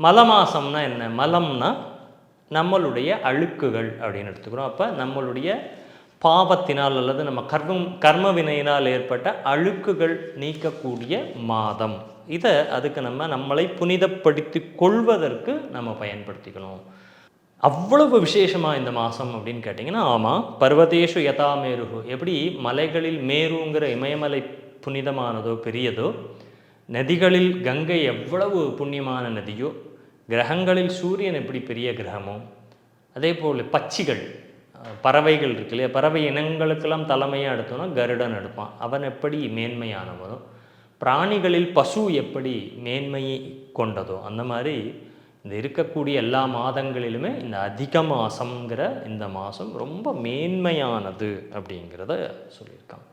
மல மாதம்னா என்ன? மலம்னா நம்மளுடைய அழுக்குகள் அப்படின்னு எடுத்துக்கிறோம். அப்போ நம்மளுடைய பாவத்தினால் அல்லது நம்ம கர்ம வினையினால் ஏற்பட்ட அழுக்குகள் நீக்கக்கூடிய மாதம். இதை அதுக்கு நம்மளை புனிதப்படுத்தி கொள்வதற்கு நம்ம பயன்படுத்திக்கணும். அவ்வளவு விசேஷமாக இந்த மாதம் அப்படின்னு கேட்டிங்கன்னா, ஆமாம். பர்வதேஷு யதா மேருகு, எப்படி மலைகளில் மேருங்கிற இமயமலை புனிதமானதோ பெரியதோ, நதிகளில் கங்கை எவ்வளவு புண்ணியமான நதியோ, கிரகங்களில் சூரியன் எப்படி பெரிய கிரகமோ, அதே போல் பட்சிகள் பறவைகள் இருக்கு இல்லையா, பறவை இனங்களுக்கெல்லாம் தலைமையாக எடுத்தோன்னா கருடன் எடுப்பான், அவன் எப்படி மேன்மையானவனோ, பிராணிகளில் பசு எப்படி மேன்மையை கொண்டதோ, அந்த மாதிரி இந்த இருக்கக்கூடிய எல்லா மாதங்களிலுமே இந்த அதிக மாதங்கிற இந்த மாதம் ரொம்ப மேன்மையானது அப்படிங்கிறத சொல்லியிருக்காங்க.